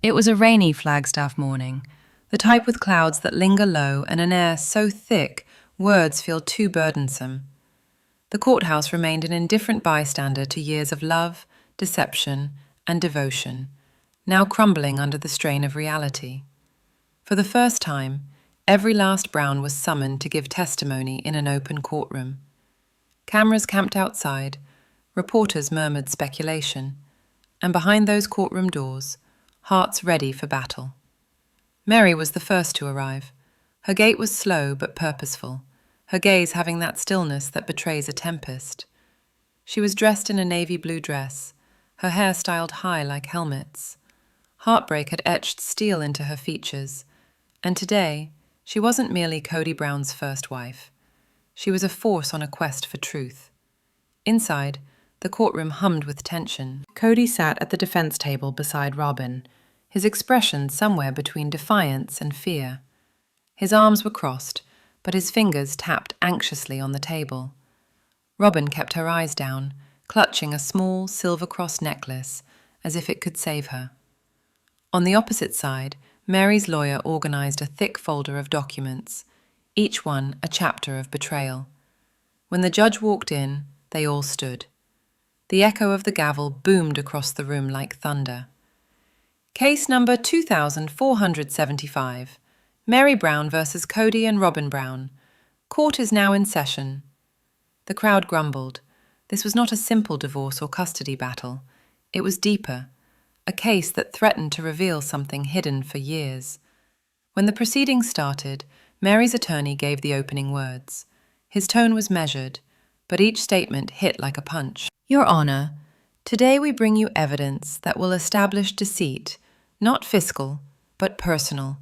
It was a rainy Flagstaff morning, the type with clouds that linger low and an air so thick words feel too burdensome. The courthouse remained an indifferent bystander to years of love, deception, and devotion, now crumbling under the strain of reality. For the first time, every last Brown was summoned to give testimony in an open courtroom. Cameras camped outside, reporters murmured speculation, and behind those courtroom doors, hearts ready for battle. Meri was the first to arrive. Her gait was slow but purposeful, her gaze having that stillness that betrays a tempest. She was dressed in a navy blue dress, her hair styled high like helmets. Heartbreak had etched steel into her features, and today she wasn't merely Kody Brown's first wife. She was a force on a quest for truth. Inside, the courtroom hummed with tension. Kody sat at the defense table beside Robyn, his expression somewhere between defiance and fear. His arms were crossed, but his fingers tapped anxiously on the table. Robyn kept her eyes down, clutching a small silver cross necklace as if it could save her. On the opposite side, Meri's lawyer organized a thick folder of documents, each one a chapter of betrayal. When the judge walked in, they all stood. The echo of the gavel boomed across the room like thunder. Case number 2475, Meri Brown versus Kody and Robyn Brown. Court is now in session. The crowd grumbled. This was not a simple divorce or custody battle. It was deeper, a case that threatened to reveal something hidden for years. When the proceedings started, Meri's attorney gave the opening words. His tone was measured, but each statement hit like a punch. Your Honor, today we bring you evidence that will establish deceit, not fiscal, but personal.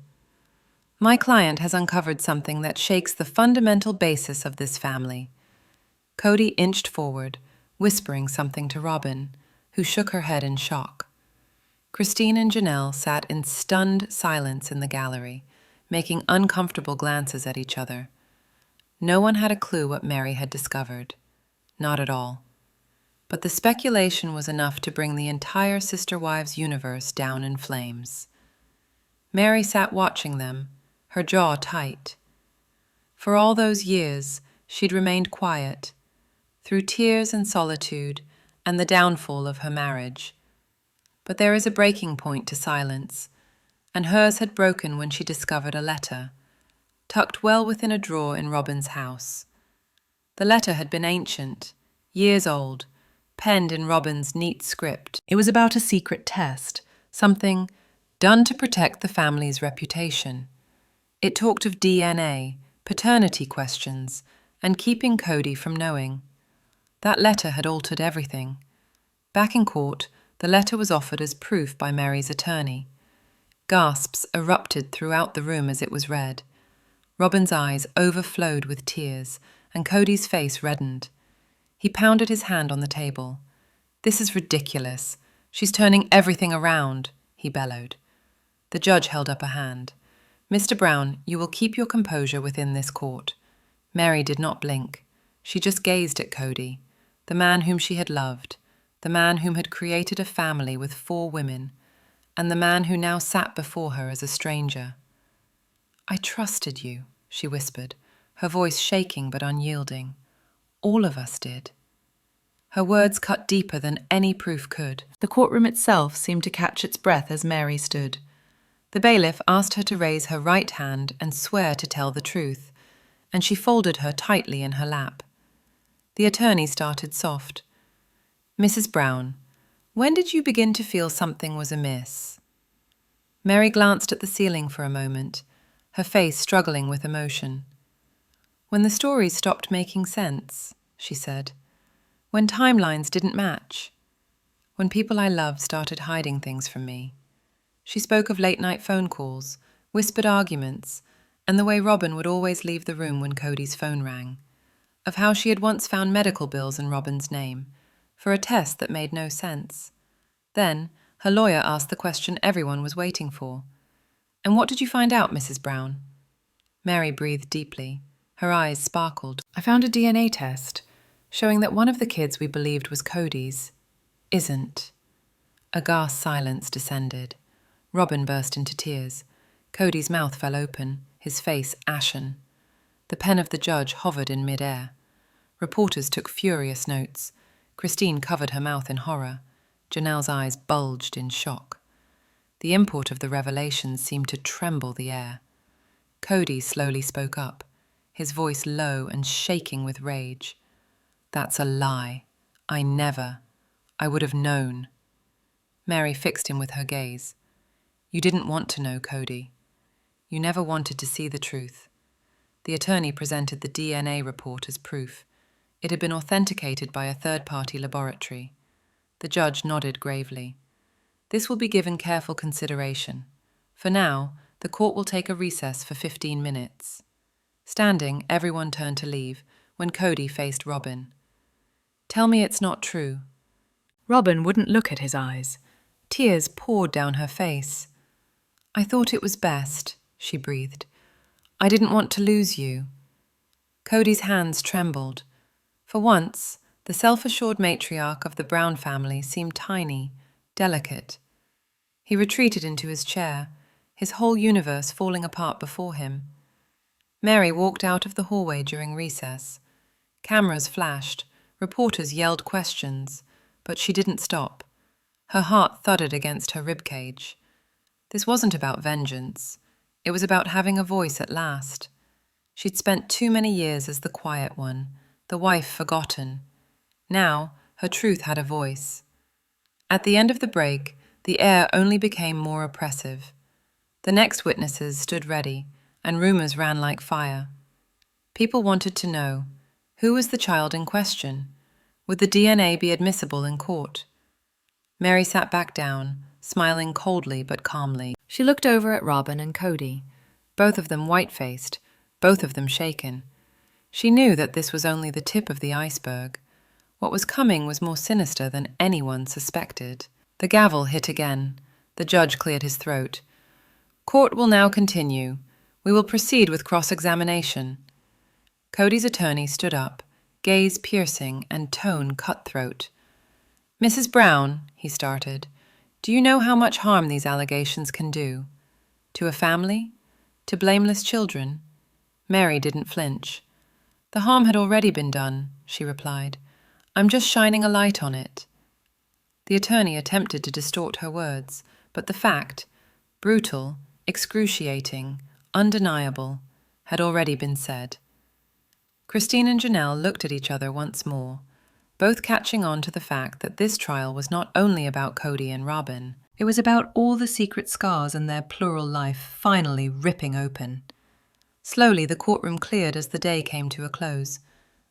My client has uncovered something that shakes the fundamental basis of this family. Kody inched forward, whispering something to Robyn, who shook her head in shock. Christine and Janelle sat in stunned silence in the gallery, making uncomfortable glances at each other. No one had a clue what Meri had discovered. Not at all. But the speculation was enough to bring the entire Sister Wives universe down in flames. Meri sat watching them, her jaw tight. For all those years, she'd remained quiet, through tears and solitude and the downfall of her marriage. But there is a breaking point to silence, and hers had broken when she discovered a letter, tucked well within a drawer in Robyn's house. The letter had been ancient, years old, penned in Robyn's neat script. It was about a secret test, something done to protect the family's reputation. It talked of DNA, paternity questions, and keeping Kody from knowing. That letter had altered everything. Back in court, the letter was offered as proof by Meri's attorney. Gasps erupted throughout the room as it was read. Robyn's eyes overflowed with tears, and Kody's face reddened. He pounded his hand on the table. This is ridiculous. She's turning everything around, he bellowed. The judge held up a hand. Mr. Brown, you will keep your composure within this court. Meri did not blink. She just gazed at Kody, the man whom she had loved, the man whom had created a family with 4 women, and the man who now sat before her as a stranger. I trusted you, she whispered, her voice shaking but unyielding. All of us did. Her words cut deeper than any proof could. The courtroom itself seemed to catch its breath as Meri stood. The bailiff asked her to raise her right hand and swear to tell the truth, and she folded her tightly in her lap. The attorney started soft. Mrs. Brown, when did you begin to feel something was amiss? Meri glanced at the ceiling for a moment, her face struggling with emotion. When the stories stopped making sense, she said. When timelines didn't match. When people I loved started hiding things from me. She spoke of late-night phone calls, whispered arguments, and the way Robyn would always leave the room when Kody's phone rang. Of how she had once found medical bills in Robyn's name, for a test that made no sense. Then, her lawyer asked the question everyone was waiting for. And what did you find out, Mrs. Brown? Meri breathed deeply. Her eyes sparkled. I found a DNA test, showing that one of the kids we believed was Kody's isn't. A ghast silence descended. Robyn burst into tears. Kody's mouth fell open, his face ashen. The pen of the judge hovered in mid-air. Reporters took furious notes. Christine covered her mouth in horror. Janelle's eyes bulged in shock. The import of the revelation seemed to tremble the air. Kody slowly spoke up, his voice low and shaking with rage. "That's a lie. I would have known." Meri fixed him with her gaze. "You didn't want to know, Kody. You never wanted to see the truth." The attorney presented the DNA report as proof. It had been authenticated by a third-party laboratory. The judge nodded gravely. "This will be given careful consideration. For now, the court will take a recess for 15 minutes. Standing, everyone turned to leave when Kody faced Robyn. "Tell me it's not true." Robyn wouldn't look at his eyes. Tears poured down her face. "I thought it was best," she breathed. "I didn't want to lose you." Kody's hands trembled. For once, the self-assured matriarch of the Brown family seemed tiny, delicate. He retreated into his chair, his whole universe falling apart before him. Meri walked out of the hallway during recess. Cameras flashed, reporters yelled questions, but she didn't stop. Her heart thudded against her ribcage. This wasn't about vengeance. It was about having a voice at last. She'd spent too many years as the quiet one, the wife forgotten. Now, her truth had a voice. At the end of the break, the air only became more oppressive. The next witnesses stood ready, and rumors ran like fire. People wanted to know, who was the child in question? Would the DNA be admissible in court? Meri sat back down, smiling coldly but calmly. She looked over at Robyn and Kody, both of them white-faced, both of them shaken. She knew that this was only the tip of the iceberg. What was coming was more sinister than anyone suspected. The gavel hit again. The judge cleared his throat. "Court will now continue. We will proceed with cross-examination." Kody's attorney stood up, gaze piercing and tone cutthroat. "Mrs. Brown," he started, "do you know how much harm these allegations can do? To a family? To blameless children?" Meri didn't flinch. "The harm had already been done," she replied. "I'm just shining a light on it." The attorney attempted to distort her words, but the fact, brutal, excruciating, undeniable, had already been said. Christine and Janelle looked at each other once more, both catching on to the fact that this trial was not only about Kody and Robyn. It was about all the secret scars in their plural life finally ripping open. Slowly the courtroom cleared as the day came to a close.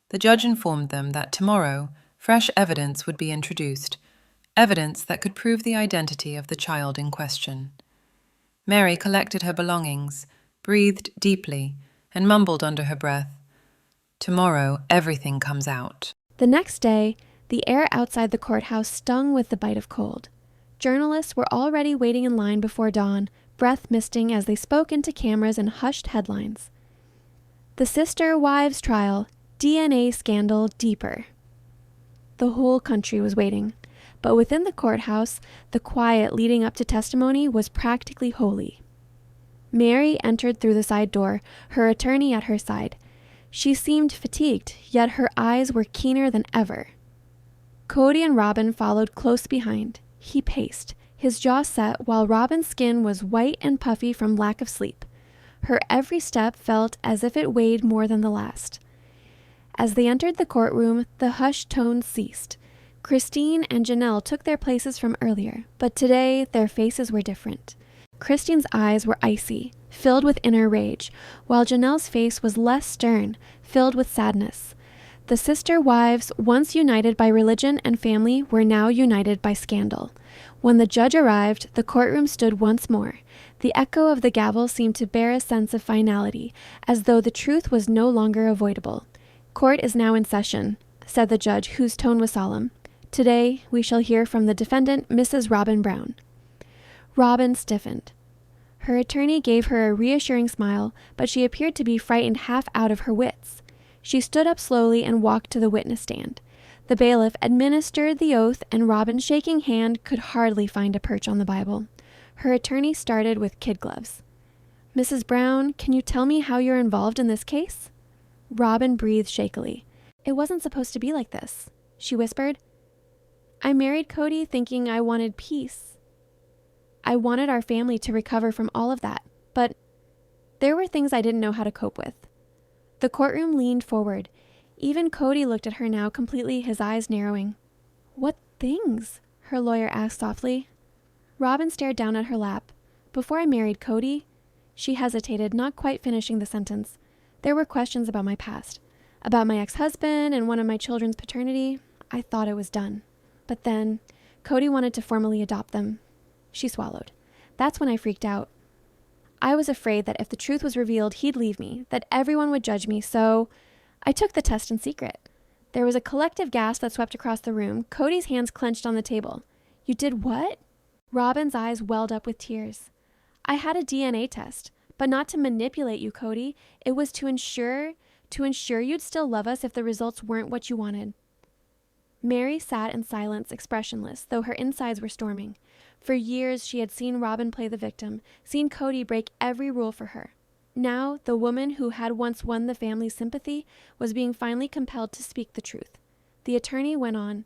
The judge informed them that tomorrow fresh evidence would be introduced, evidence that could prove the identity of the child in question. Meri collected her belongings, breathed deeply, and mumbled under her breath, "Tomorrow everything comes out." The next day, the air outside the courthouse stung with the bite of cold. Journalists were already waiting in line before dawn, breath misting as they spoke into cameras and hushed headlines. The sister wives trial, DNA scandal deeper. The whole country was waiting, but within the courthouse, the quiet leading up to testimony was practically holy. Meri entered through the side door, her attorney at her side. She seemed fatigued, yet her eyes were keener than ever. Kody and Robyn followed close behind. He paced, his jaw set, while Robyn's skin was white and puffy from lack of sleep. Her every step felt as if it weighed more than the last. As they entered the courtroom, the hushed tones ceased. Christine and Janelle took their places from earlier, but today their faces were different. Christine's eyes were icy, filled with inner rage, while Janelle's face was less stern, filled with sadness. The sister wives, once united by religion and family, were now united by scandal. When the judge arrived, the courtroom stood once more. The echo of the gavel seemed to bear a sense of finality, as though the truth was no longer avoidable. "Court is now in session," said the judge, whose tone was solemn. "Today, we shall hear from the defendant, Mrs. Robyn Brown." Robyn stiffened. Her attorney gave her a reassuring smile, but she appeared to be frightened half out of her wits. She stood up slowly and walked to the witness stand. The bailiff administered the oath, and Robyn's shaking hand could hardly find a perch on the Bible. Her attorney started with kid gloves. "Mrs. Brown, can you tell me how you're involved in this case?" Robyn breathed shakily. "It wasn't supposed to be like this," she whispered. "I married Kody thinking I wanted peace. I wanted our family to recover from all of that, but there were things I didn't know how to cope with." The courtroom leaned forward. Even Kody looked at her now, completely, his eyes narrowing. "What things?" her lawyer asked softly. Robyn stared down at her lap. "Before I married Kody," she hesitated, not quite finishing the sentence. "There were questions about my past, about my ex-husband and one of my children's paternity. I thought it was done. But then Kody wanted to formally adopt them." She swallowed. "That's when I freaked out. I was afraid that if the truth was revealed, he'd leave me, that everyone would judge me, so I took the test in secret." There was a collective gasp that swept across the room. Kody's hands clenched on the table. "You did what?" Robyn's eyes welled up with tears. "I had a DNA test, but not to manipulate you, Kody. It was to ensure you'd still love us if the results weren't what you wanted." Meri sat in silence, expressionless, though her insides were storming. For years, she had seen Robyn play the victim, seen Kody break every rule for her. Now, the woman who had once won the family's sympathy was being finally compelled to speak the truth. The attorney went on.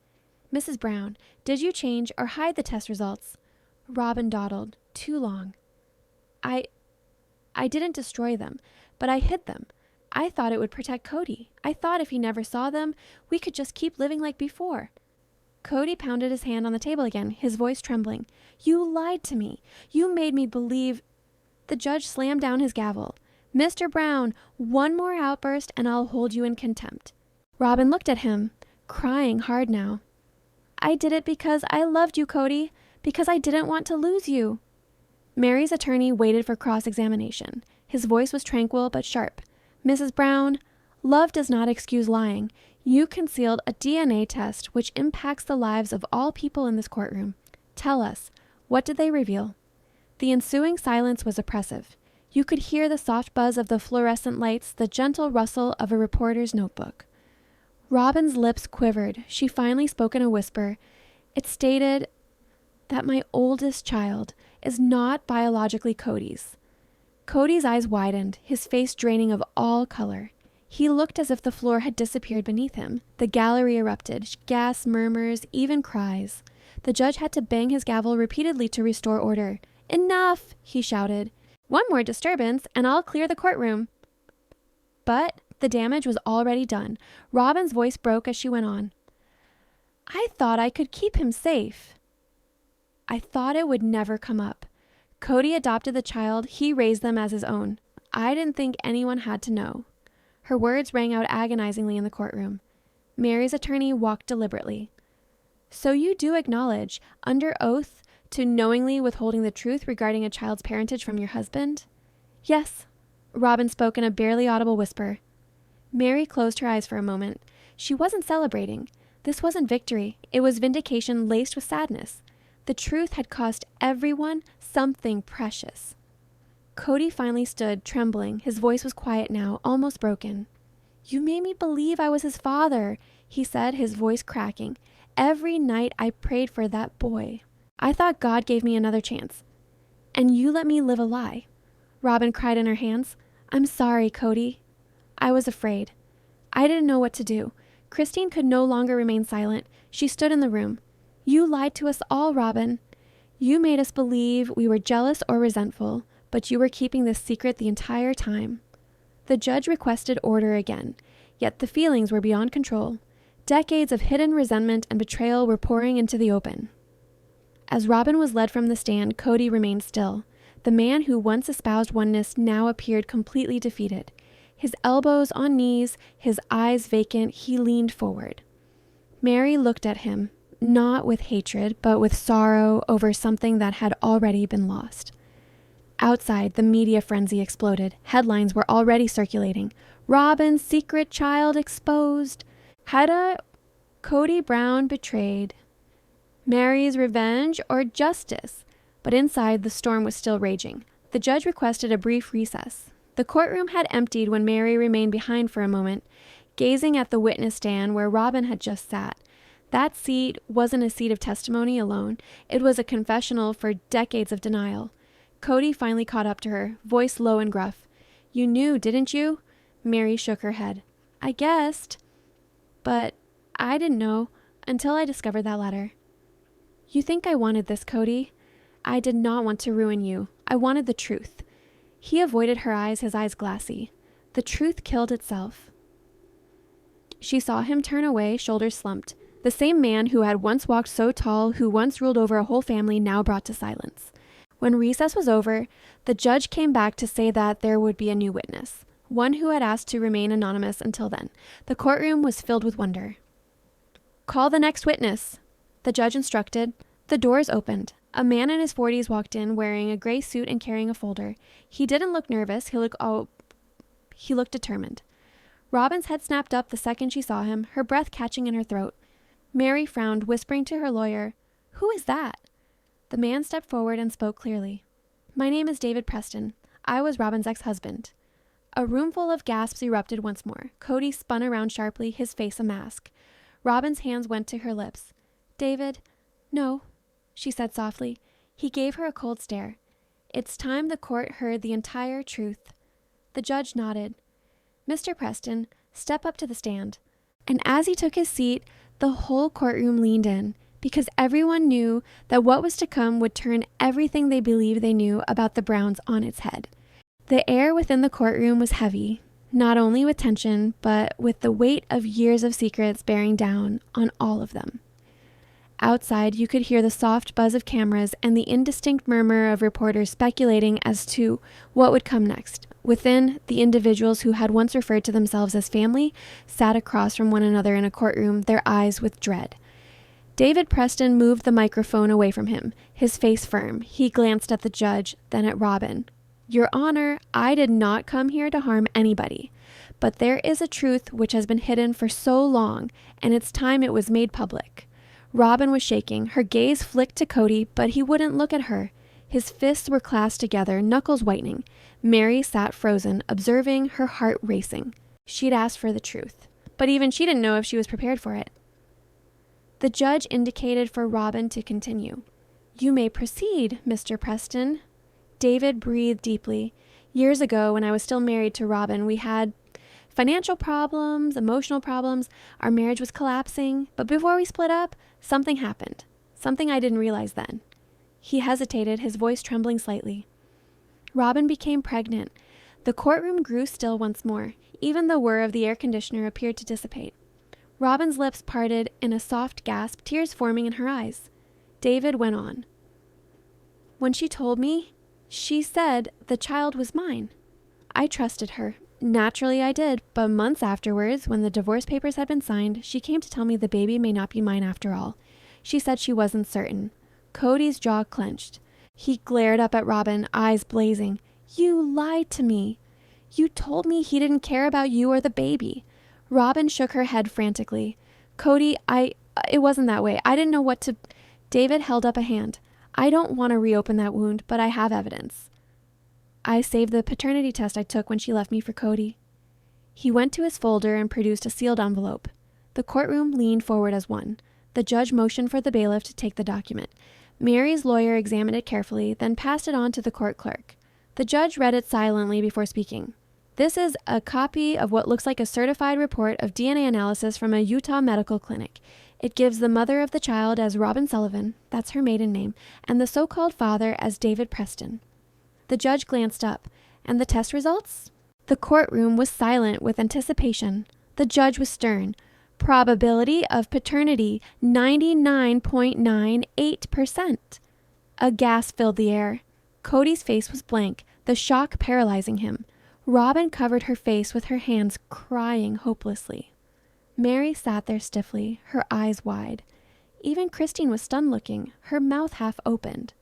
"Mrs. Brown, did you change or hide the test results?" Robyn dawdled. "Too long. I didn't destroy them, but I hid them. I thought it would protect Kody. I thought if he never saw them, we could just keep living like before." Kody pounded his hand on the table again, his voice trembling. "You lied to me. You made me believe—" The judge slammed down his gavel. "Mr. Brown, one more outburst and I'll hold you in contempt." Robyn looked at him, crying hard now. "I did it because I loved you, Kody, because I didn't want to lose you." Meri's attorney waited for cross-examination. His voice was tranquil but sharp. "Mrs. Brown, love does not excuse lying. You concealed a DNA test which impacts the lives of all people in this courtroom. Tell us, what did they reveal?" The ensuing silence was oppressive. You could hear the soft buzz of the fluorescent lights, the gentle rustle of a reporter's notebook. Robyn's lips quivered. She finally spoke in a whisper. "It stated that my oldest child is not biologically Kody's." Kody's eyes widened, his face draining of all color. He looked as if the floor had disappeared beneath him. The gallery erupted, gasps, murmurs, even cries. The judge had to bang his gavel repeatedly to restore order. "Enough!" he shouted. "One more disturbance, and I'll clear the courtroom." But the damage was already done. Robyn's voice broke as she went on. "I thought I could keep him safe. I thought it would never come up. Kody adopted the child. He raised them as his own. I didn't think anyone had to know." Her words rang out agonizingly in the courtroom. Meri's attorney walked deliberately. "So you do acknowledge, under oath, to knowingly withholding the truth regarding a child's parentage from your husband?" "Yes," Robyn spoke in a barely audible whisper. Meri closed her eyes for a moment. She wasn't celebrating. This wasn't victory. It was vindication laced with sadness. The truth had cost everyone something precious. Kody finally stood, trembling. His voice was quiet now, almost broken. "You made me believe I was his father," he said, his voice cracking. "Every night I prayed for that boy. I thought God gave me another chance. And you let me live a lie." Robyn cried in her hands. "I'm sorry, Kody. I was afraid. I didn't know what to do." Christine could no longer remain silent. She stood in the room. "You lied to us all, Robyn. You made us believe we were jealous or resentful, but you were keeping this secret the entire time." The judge requested order again, yet the feelings were beyond control. Decades of hidden resentment and betrayal were pouring into the open. As Robyn was led from the stand, Kody remained still. The man who once espoused oneness now appeared completely defeated. His elbows on knees, his eyes vacant, he leaned forward. Meri looked at him, not with hatred, but with sorrow over something that had already been lost. Outside, the media frenzy exploded. Headlines were already circulating. "Robyn's secret child exposed. Had Kody Brown betrayed. Meri's revenge or justice?" But inside, the storm was still raging. The judge requested a brief recess. The courtroom had emptied when Meri remained behind for a moment, gazing at the witness stand where Robyn had just sat. That seat wasn't a seat of testimony alone. It was a confessional for decades of denial. Kody finally caught up to her, voice low and gruff. "You knew, didn't you?" Meri shook her head. "I guessed. But I didn't know until I discovered that letter." "You think I wanted this, Kody? I did not want to ruin you. I wanted the truth." He avoided her eyes, his eyes glassy. The truth killed itself. She saw him turn away, shoulders slumped. The same man who had once walked so tall, who once ruled over a whole family, now brought to silence. When recess was over, the judge came back to say that there would be a new witness, one who had asked to remain anonymous until then. The courtroom was filled with wonder. "Call the next witness," the judge instructed. The doors opened. A man in his 40s walked in, wearing a gray suit and carrying a folder. He didn't look nervous. He looked determined. Robyn's head snapped up the second she saw him, her breath catching in her throat. Meri frowned, whispering to her lawyer, "Who is that?" The man stepped forward and spoke clearly. "My name is David Preston. I was Robyn's ex-husband." A roomful of gasps erupted once more. Kody spun around sharply, his face a mask. Robyn's hands went to her lips. "David, no," she said softly. He gave her a cold stare. "It's time the court heard the entire truth." The judge nodded. "Mr. Preston, step up to the stand." And as he took his seat, the whole courtroom leaned in, because everyone knew that what was to come would turn everything they believed they knew about the Browns on its head. The air within the courtroom was heavy, not only with tension, but with the weight of years of secrets bearing down on all of them. Outside, you could hear the soft buzz of cameras and the indistinct murmur of reporters speculating as to what would come next. Within, the individuals who had once referred to themselves as family sat across from one another in a courtroom, their eyes with dread. David Preston moved the microphone away from him, his face firm. He glanced at the judge, then at Robyn. "Your Honor, I did not come here to harm anybody. But there is a truth which has been hidden for so long, and it's time it was made public." Robyn was shaking. Her gaze flicked to Kody, but he wouldn't look at her. His fists were clasped together, knuckles whitening. Meri sat frozen, observing, her heart racing. She'd asked for the truth, but even she didn't know if she was prepared for it. The judge indicated for Robyn to continue. "You may proceed, Mr. Preston." David breathed deeply. "Years ago, when I was still married to Robyn, we had financial problems, emotional problems. Our marriage was collapsing. But before we split up, something happened. Something I didn't realize then." He hesitated, his voice trembling slightly. Robyn became pregnant. The courtroom grew still once more. Even the whir of the air conditioner appeared to dissipate. Robyn's lips parted in a soft gasp, tears forming in her eyes. David went on. "When she told me, she said the child was mine. I trusted her. Naturally I did, but months afterwards, when the divorce papers had been signed, she came to tell me the baby may not be mine after all. She said she wasn't certain." Kody's jaw clenched. He glared up at Robyn, eyes blazing. "You lied to me. You told me he didn't care about you or the baby." Robyn shook her head frantically. "Kody, it wasn't that way. I didn't know what to..." David held up a hand. "I don't want to reopen that wound, but I have evidence. I saved the paternity test I took when she left me for Kody." He went to his folder and produced a sealed envelope. The courtroom leaned forward as one. The judge motioned for the bailiff to take the document. Meri's lawyer examined it carefully, then passed it on to the court clerk. The judge read it silently before speaking. "This is a copy of what looks like a certified report of DNA analysis from a Utah medical clinic. It gives the mother of the child as Robyn Sullivan, that's her maiden name, and the so-called father as David Preston." The judge glanced up. "And the test results?" The courtroom was silent with anticipation. The judge was stern. "Probability of paternity, 99.98%. A gasp filled the air. Kody's face was blank, the shock paralyzing him. Robyn covered her face with her hands, crying hopelessly. Meri sat there stiffly, her eyes wide. Even Christine was stunned-looking, her mouth half opened.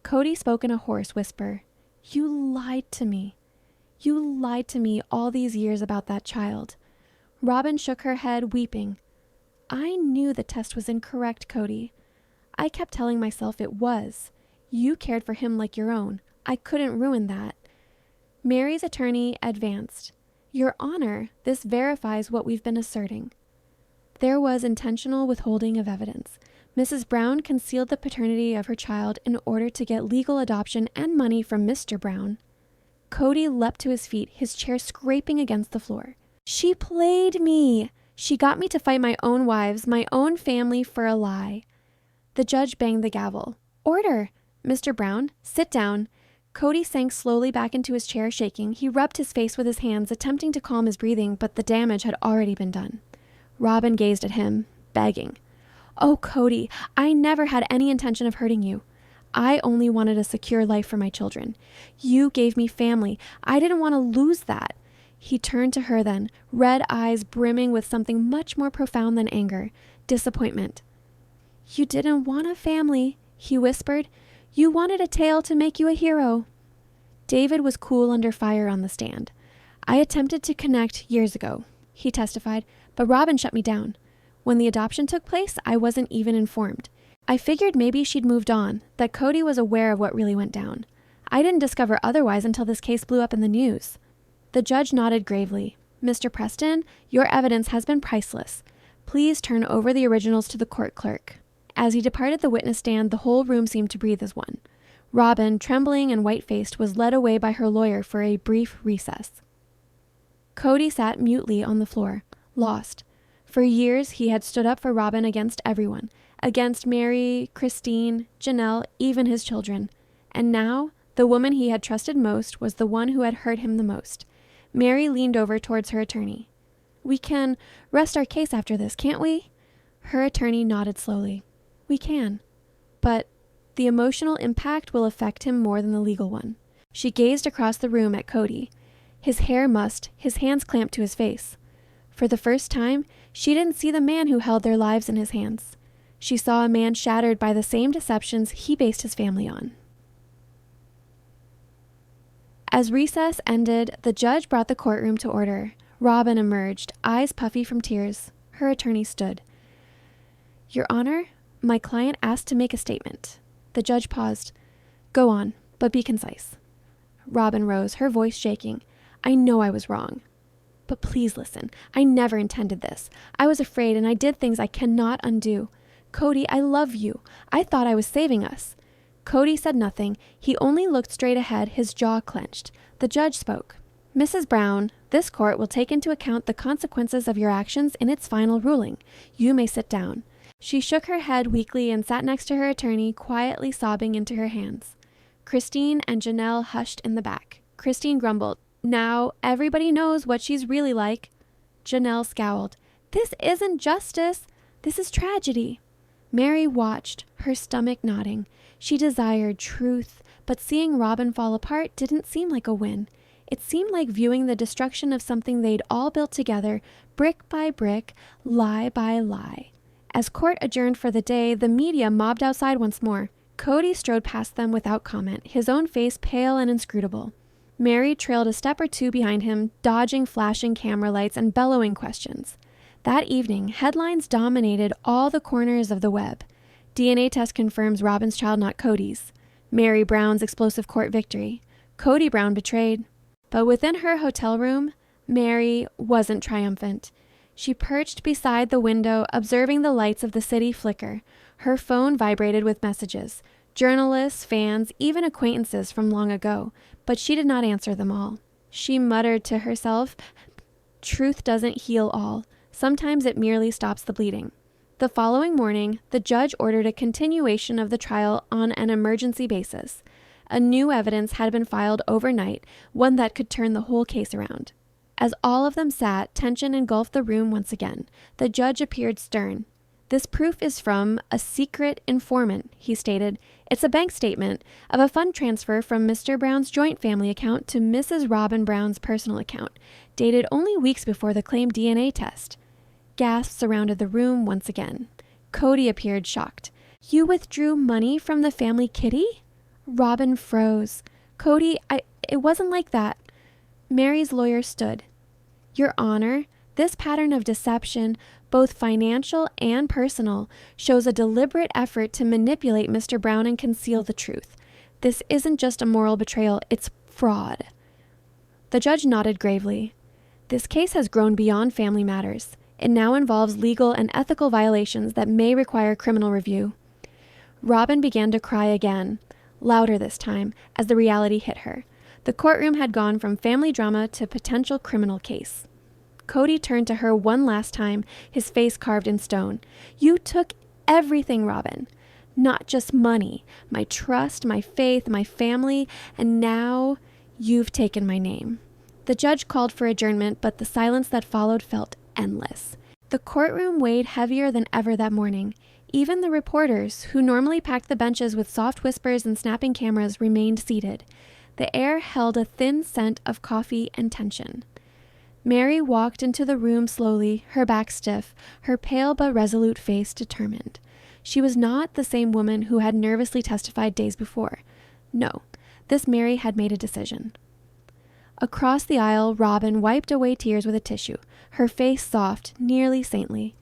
Kody spoke in a hoarse whisper. "You lied to me. You lied to me all these years about that child." Robyn shook her head, weeping. "I knew the test was incorrect, Kody. I kept telling myself it was. You cared for him like your own. I couldn't ruin that." Meri's attorney advanced. "Your Honor, this verifies what we've been asserting." There was intentional withholding of evidence. Mrs. Brown concealed the paternity of her child in order to get legal adoption and money from Mr. Brown. Kody leapt to his feet, his chair scraping against the floor. She played me. She got me to fight my own wives, my own family, for a lie. The judge banged the gavel. Order! Mr. Brown, sit down. Kody sank slowly back into his chair, shaking. He rubbed his face with his hands, attempting to calm his breathing, but the damage had already been done. Robyn gazed at him, begging. Oh, Kody, I never had any intention of hurting you. I only wanted a secure life for my children. You gave me family. I didn't want to lose that. He turned to her then, red eyes brimming with something much more profound than anger, disappointment. You didn't want a family, he whispered. You wanted a tale to make you a hero. David was cool under fire on the stand. I attempted to connect years ago, he testified, but Robyn shut me down. When the adoption took place, I wasn't even informed. I figured maybe she'd moved on, that Kody was aware of what really went down. I didn't discover otherwise until this case blew up in the news. The judge nodded gravely. Mr. Preston, your evidence has been priceless. Please turn over the originals to the court clerk. As he departed the witness stand, the whole room seemed to breathe as one. Robyn, trembling and white-faced, was led away by her lawyer for a brief recess. Kody sat mutely on the floor, lost. For years, he had stood up for Robyn against everyone, against Meri, Christine, Janelle, even his children. And now, the woman he had trusted most was the one who had hurt him the most. Meri leaned over towards her attorney. We can rest our case after this, can't we? Her attorney nodded slowly. We can. But the emotional impact will affect him more than the legal one. She gazed across the room at Kody. His hair mussed, his hands clamped to his face. For the first time, she didn't see the man who held their lives in his hands. She saw a man shattered by the same deceptions he based his family on. As recess ended, the judge brought the courtroom to order. Robyn emerged, eyes puffy from tears. Her attorney stood. Your Honor, my client asked to make a statement. The judge paused. Go on, but be concise. Robyn rose, her voice shaking. I know I was wrong. But please listen. I never intended this. I was afraid and I did things I cannot undo. Kody, I love you. I thought I was saving us. Kody said nothing. He only looked straight ahead, his jaw clenched. The judge spoke. Mrs. Brown, this court will take into account the consequences of your actions in its final ruling. You may sit down. She shook her head weakly and sat next to her attorney, quietly sobbing into her hands. Christine and Janelle hushed in the back. Christine grumbled. Now everybody knows what she's really like. Janelle scowled. This isn't justice. This is tragedy. Meri watched, her stomach knotting. She desired truth, but seeing Robyn fall apart didn't seem like a win. It seemed like viewing the destruction of something they'd all built together, brick by brick, lie by lie. As court adjourned for the day, the media mobbed outside once more. Kody strode past them without comment, his own face pale and inscrutable. Meri trailed a step or two behind him, dodging flashing camera lights and bellowing questions. That evening, headlines dominated all the corners of the web. DNA test confirms Robyn's child not Kody's. Meri Brown's explosive court victory. Kody Brown betrayed. But within her hotel room, Meri wasn't triumphant. She perched beside the window, observing the lights of the city flicker. Her phone vibrated with messages. Journalists, fans, even acquaintances from long ago. But she did not answer them all. She muttered to herself, truth doesn't heal all. Sometimes it merely stops the bleeding. The following morning, the judge ordered a continuation of the trial on an emergency basis. A new evidence had been filed overnight, one that could turn the whole case around. As all of them sat, tension engulfed the room once again. The judge appeared stern. This proof is from a secret informant, he stated. It's a bank statement of a fund transfer from Mr. Brown's joint family account to Mrs. Robyn Brown's personal account, dated only weeks before the claimed DNA test. Gasps surrounded the room once again. Kody appeared shocked. You withdrew money from the family kitty? Robyn froze. Kody, it wasn't like that. Meri's lawyer stood. Your Honor, this pattern of deception, both financial and personal, shows a deliberate effort to manipulate Mr. Brown and conceal the truth. This isn't just a moral betrayal, it's fraud. The judge nodded gravely. This case has grown beyond family matters. It now involves legal and ethical violations that may require criminal review. Robyn began to cry again, louder this time, as the reality hit her. The courtroom had gone from family drama to potential criminal case. Kody turned to her one last time, his face carved in stone. "You took everything, Robyn. Not just money, my trust, my faith, my family, and now you've taken my name." The judge called for adjournment, but the silence that followed felt endless. The courtroom weighed heavier than ever that morning. Even the reporters, who normally packed the benches with soft whispers and snapping cameras, remained seated. The air held a thin scent of coffee and tension. Meri walked into the room slowly, her back stiff, her pale but resolute face determined. She was not the same woman who had nervously testified days before. No, this Meri had made a decision. Across the aisle, Robyn wiped away tears with a tissue, her face soft, nearly saintly.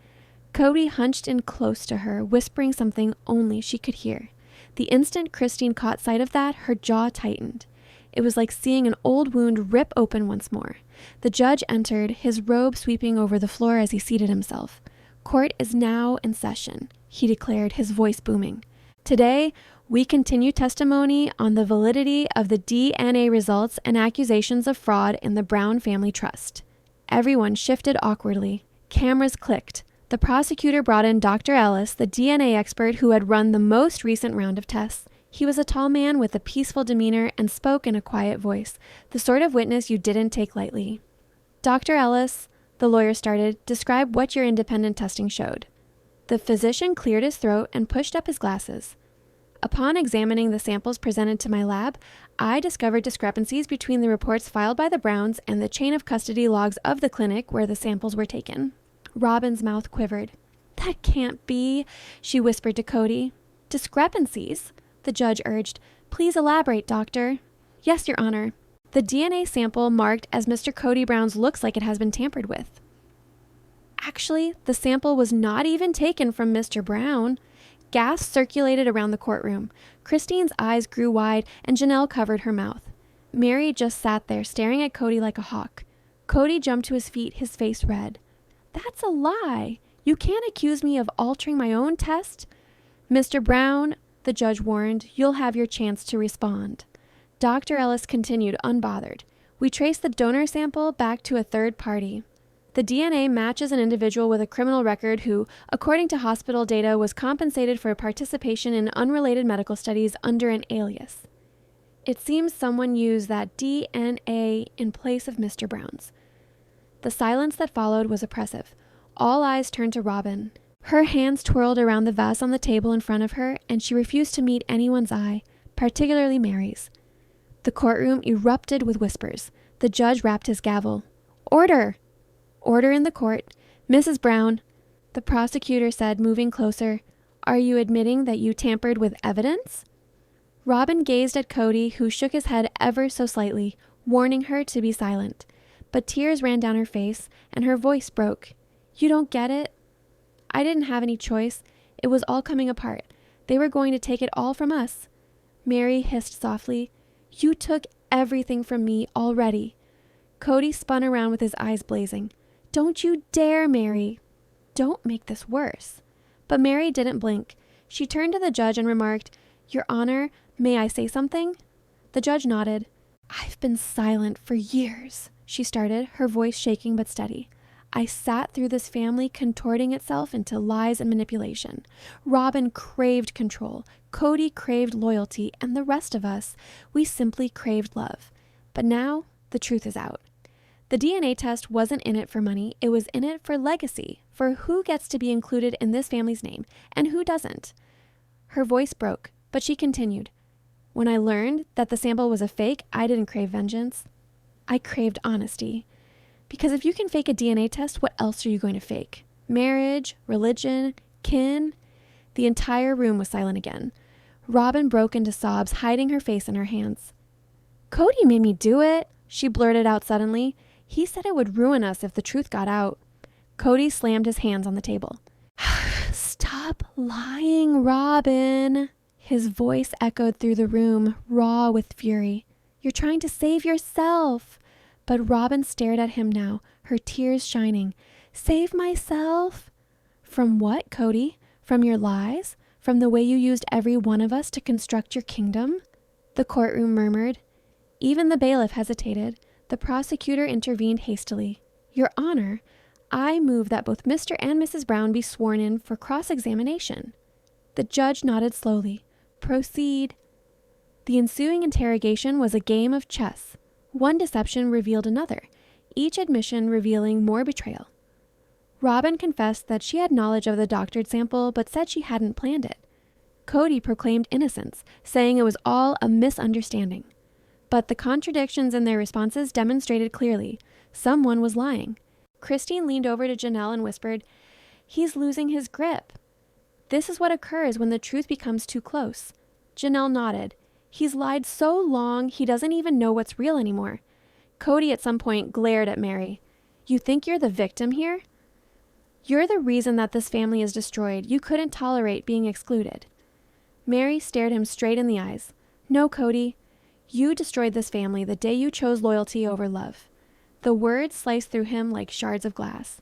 Kody hunched in close to her, whispering something only she could hear. The instant Christine caught sight of that, her jaw tightened. It was like seeing an old wound rip open once more. The judge entered, his robe sweeping over the floor as he seated himself. "Court is now in session," he declared, his voice booming. "Today, we continue testimony on the validity of the DNA results and accusations of fraud in the Brown family trust." Everyone shifted awkwardly. Cameras clicked. The prosecutor brought in Dr. Ellis, the DNA expert who had run the most recent round of tests. He was a tall man with a peaceful demeanor and spoke in a quiet voice, the sort of witness you didn't take lightly. "Dr. Ellis," the lawyer started, "describe what your independent testing showed." The physician cleared his throat and pushed up his glasses. "Upon examining the samples presented to my lab, I discovered discrepancies between the reports filed by the Browns and the chain of custody logs of the clinic where the samples were taken." Robyn's mouth quivered. "That can't be," she whispered to Kody. "Discrepancies?" the judge urged. "Please elaborate, doctor." "Yes, Your Honor. The DNA sample marked as Mr. Kody Brown's looks like it has been tampered with." Actually, the sample was not even taken from Mr. Brown. Gas circulated around the courtroom. Christine's eyes grew wide, and Janelle covered her mouth. Meri just sat there, staring at Kody like a hawk. Kody jumped to his feet, his face red. "That's a lie. You can't accuse me of altering my own test." "Mr. Brown," the judge warned, "you'll have your chance to respond." Dr. Ellis continued, unbothered. "We traced the donor sample back to a third party. The DNA matches an individual with a criminal record who, according to hospital data, was compensated for participation in unrelated medical studies under an alias. It seems someone used that DNA in place of Mr. Brown's." The silence that followed was oppressive. All eyes turned to Robyn. Her hands twirled around the vase on the table in front of her, and she refused to meet anyone's eye, particularly Meri's. The courtroom erupted with whispers. The judge rapped his gavel. "Order!" "Order in the court. Mrs. Brown," the prosecutor said, moving closer, "are you admitting that you tampered with evidence?" Robyn gazed at Kody, who shook his head ever so slightly, warning her to be silent. But tears ran down her face, and her voice broke. "You don't get it? I didn't have any choice. It was all coming apart. They were going to take it all from us." Meri hissed softly. "You took everything from me already." Kody spun around with his eyes blazing. "Don't you dare, Meri. Don't make this worse." But Meri didn't blink. She turned to the judge and remarked, "Your Honor, may I say something?" The judge nodded. "I've been silent for years," she started, her voice shaking but steady. "I sat through this family contorting itself into lies and manipulation. Robyn craved control, Kody craved loyalty, and the rest of us, we simply craved love. But now, the truth is out. The DNA test wasn't in it for money, it was in it for legacy, for who gets to be included in this family's name, and who doesn't." Her voice broke, but she continued. "When I learned that the sample was a fake, I didn't crave vengeance. I craved honesty. Because if you can fake a DNA test, what else are you going to fake? Marriage, religion, kin?" The entire room was silent again. Robyn broke into sobs, hiding her face in her hands. "Kody made me do it," she blurted out suddenly. "He said it would ruin us if the truth got out." Kody slammed his hands on the table. "Stop lying, Robyn." His voice echoed through the room, raw with fury. "You're trying to save yourself." But Robyn stared at him now, her tears shining. Save myself? From what, Kody? From your lies? From the way you used every one of us to construct your kingdom? The courtroom murmured. Even the bailiff hesitated. The prosecutor intervened hastily. Your Honor, I move that both Mr. and Mrs. Brown be sworn in for cross-examination. The judge nodded slowly. Proceed. The ensuing interrogation was a game of chess. One deception revealed another, each admission revealing more betrayal. Robyn confessed that she had knowledge of the doctored sample, but said she hadn't planned it. Kody proclaimed innocence, saying it was all a misunderstanding. But the contradictions in their responses demonstrated clearly someone was lying. Christine leaned over to Janelle and whispered, "He's losing his grip." This is what occurs when the truth becomes too close. Janelle nodded. He's lied so long he doesn't even know what's real anymore. Kody at some point glared at Meri. You think you're the victim here? You're the reason that this family is destroyed. You couldn't tolerate being excluded. Meri stared him straight in the eyes. No, Kody. You destroyed this family the day you chose loyalty over love. The words sliced through him like shards of glass.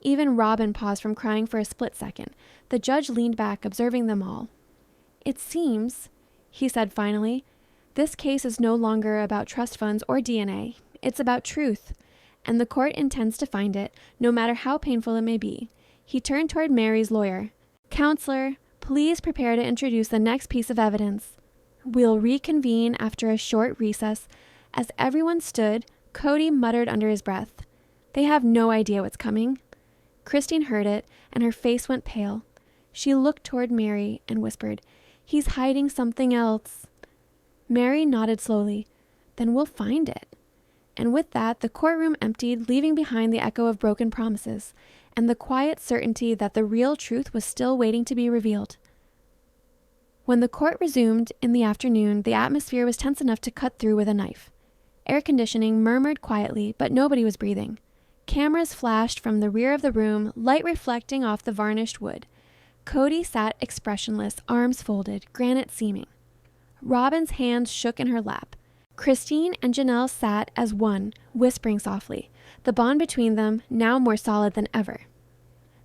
Even Robyn paused from crying for a split second. The judge leaned back, observing them all. It seems, he said finally, this case is no longer about trust funds or DNA. It's about truth, and the court intends to find it, no matter how painful it may be. He turned toward Meri's lawyer. Counselor, please prepare to introduce the next piece of evidence. We'll reconvene after a short recess. As everyone stood, Kody muttered under his breath, They have no idea what's coming. Christine heard it, and her face went pale. She looked toward Meri and whispered, He's hiding something else. Meri nodded slowly. Then we'll find it. And with that, the courtroom emptied, leaving behind the echo of broken promises, and the quiet certainty that the real truth was still waiting to be revealed. When the court resumed in the afternoon, the atmosphere was tense enough to cut through with a knife. Air conditioning murmured quietly, but nobody was breathing. Cameras flashed from the rear of the room, light reflecting off the varnished wood. Kody sat expressionless, arms folded, granite seeming. Robyn's hands shook in her lap. Christine and Janelle sat as one, whispering softly, the bond between them now more solid than ever.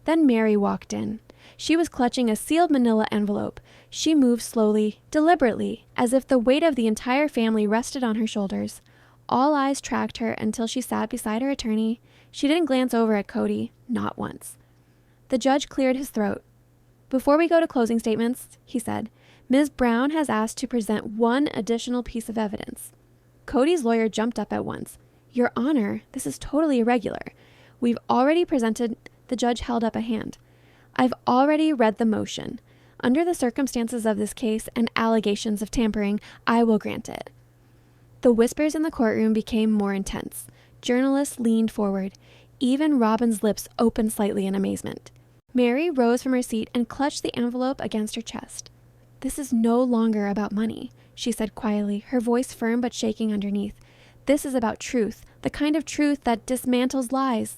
Then Meri walked in. She was clutching a sealed manila envelope. She moved slowly, deliberately, as if the weight of the entire family rested on her shoulders. All eyes tracked her until she sat beside her attorney. She didn't glance over at Kody, not once. The judge cleared his throat. Before we go to closing statements, he said, Ms. Brown has asked to present one additional piece of evidence. Kody's lawyer jumped up at once. Your Honor, this is totally irregular. We've already presented. The judge held up a hand. I've already read the motion. Under the circumstances of this case and allegations of tampering, I will grant it. The whispers in the courtroom became more intense. Journalists leaned forward. Even Robyn's lips opened slightly in amazement. Meri rose from her seat and clutched the envelope against her chest. This is no longer about money, she said quietly, her voice firm but shaking underneath. This is about truth, the kind of truth that dismantles lies.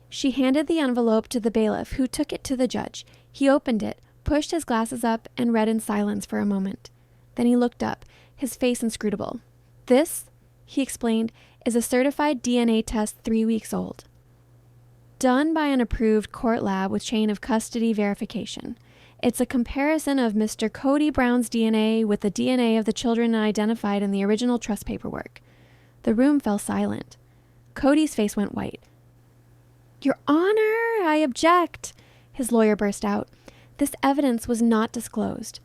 She handed the envelope to the bailiff, who took it to the judge. He opened it, pushed his glasses up, and read in silence for a moment. Then he looked up, his face inscrutable. This, he explained, is a certified DNA test 3 weeks old. Done by an approved court lab with chain of custody verification. It's a comparison of Mr. Kody Brown's DNA with the DNA of the children identified in the original trust paperwork. The room fell silent. Kody's face went white. Your Honor, I object, his lawyer burst out. This evidence was not disclosed.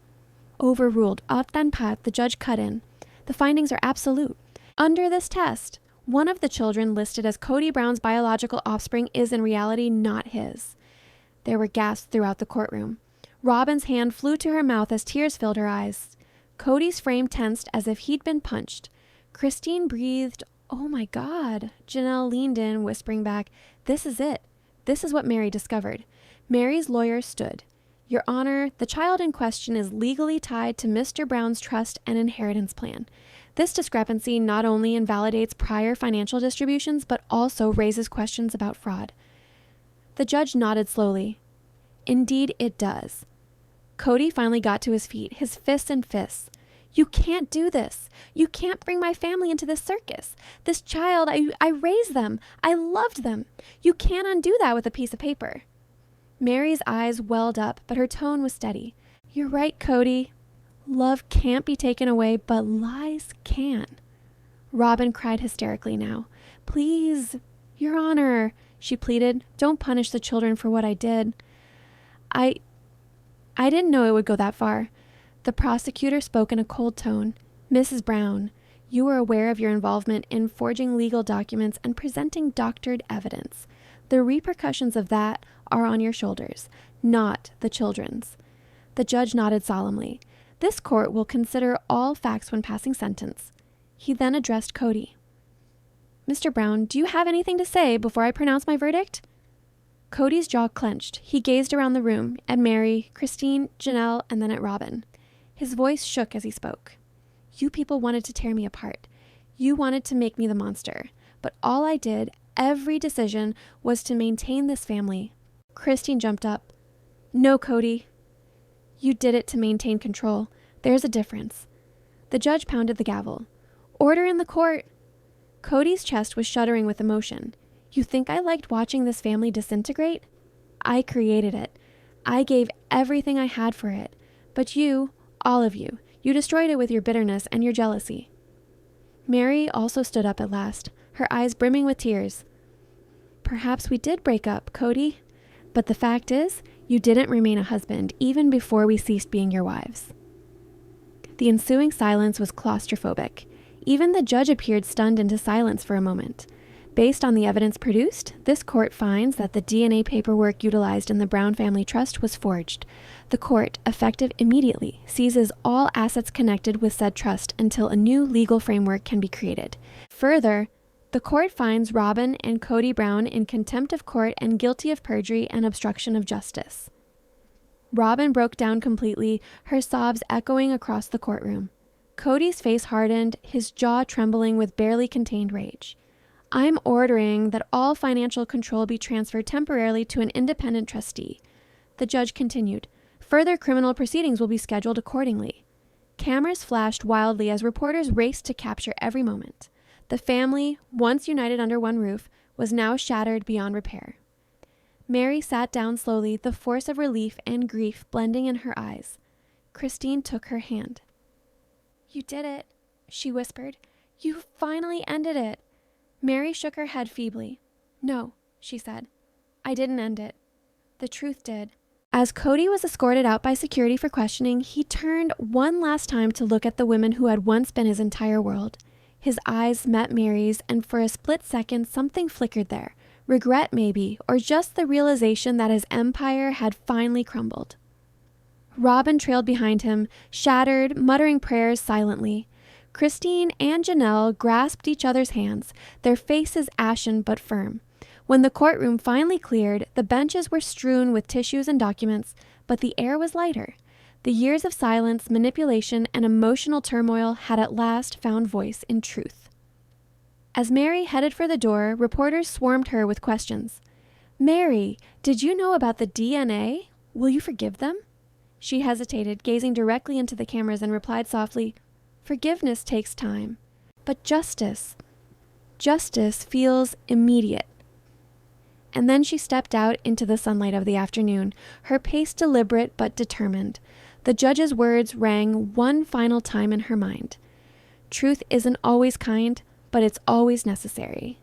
Overruled. Pat, the judge cut in. The findings are absolute. Under this test, one of the children listed as Kody Brown's biological offspring is in reality not his. There were gasps throughout the courtroom. Robyn's hand flew to her mouth as tears filled her eyes. Kody's frame tensed as if he'd been punched. Christine breathed, Oh my God. Janelle leaned in, whispering back, This is it. This is what Meri discovered. Meri's lawyer stood. Your Honor, the child in question is legally tied to Mr. Brown's trust and inheritance plan. This discrepancy not only invalidates prior financial distributions, but also raises questions about fraud. The judge nodded slowly. Indeed, it does. Kody finally got to his feet, his fists in fists. You can't do this. You can't bring my family into this circus. This child, I raised them. I loved them. You can't undo that with a piece of paper. Meri's eyes welled up, but her tone was steady. You're right, Kody. Love can't be taken away, but lies can. Robyn cried hysterically now. Please, Your Honor, she pleaded, don't punish the children for what I did. I didn't know it would go that far. The prosecutor spoke in a cold tone. Mrs. Brown, you are aware of your involvement in forging legal documents and presenting doctored evidence. The repercussions of that are on your shoulders, not the children's. The judge nodded solemnly. This court will consider all facts when passing sentence. He then addressed Kody. Mr. Brown, do you have anything to say before I pronounce my verdict? Cody's jaw clenched. He gazed around the room, at Meri, Christine, Janelle, and then at Robyn. His voice shook as he spoke. You people wanted to tear me apart. You wanted to make me the monster. But all I did, every decision, was to maintain this family. Christine jumped up. No, Kody. You did it to maintain control. There's a difference. The judge pounded the gavel. Order in the court. Cody's chest was shuddering with emotion. You think I liked watching this family disintegrate? I created it. I gave everything I had for it. But you, all of you, you destroyed it with your bitterness and your jealousy. Meri also stood up at last, her eyes brimming with tears. Perhaps we did break up, Kody. But the fact is, you didn't remain a husband even before we ceased being your wives. The ensuing silence was claustrophobic. Even the judge appeared stunned into silence for a moment. Based on the evidence produced, this court finds that the DNA paperwork utilized in the Brown family trust was forged. The court, effective immediately, seizes all assets connected with said trust until a new legal framework can be created. Further, the court finds Robyn and Kody Brown in contempt of court and guilty of perjury and obstruction of justice. Robyn broke down completely, her sobs echoing across the courtroom. Cody's face hardened, his jaw trembling with barely contained rage. I'm ordering that all financial control be transferred temporarily to an independent trustee. The judge continued. Further criminal proceedings will be scheduled accordingly. Cameras flashed wildly as reporters raced to capture every moment. The family, once united under one roof, was now shattered beyond repair. Meri sat down slowly, the force of relief and grief blending in her eyes. Christine took her hand. You did it, she whispered. You finally ended it. Meri shook her head feebly. No, she said. I didn't end it. The truth did. As Kody was escorted out by security for questioning, he turned one last time to look at the women who had once been his entire world. His eyes met Meri's, and for a split second something flickered there. Regret, maybe, or just the realization that his empire had finally crumbled. Robyn trailed behind him, shattered, muttering prayers silently. Christine and Janelle grasped each other's hands, their faces ashen but firm. When the courtroom finally cleared, the benches were strewn with tissues and documents, but the air was lighter. The years of silence, manipulation, and emotional turmoil had at last found voice in truth. As Meri headed for the door, reporters swarmed her with questions. Meri, did you know about the DNA? Will you forgive them? She hesitated, gazing directly into the cameras, and replied softly, Forgiveness takes time, but justice feels immediate. And then she stepped out into the sunlight of the afternoon, her pace deliberate but determined. The judge's words rang one final time in her mind. Truth isn't always kind, but it's always necessary.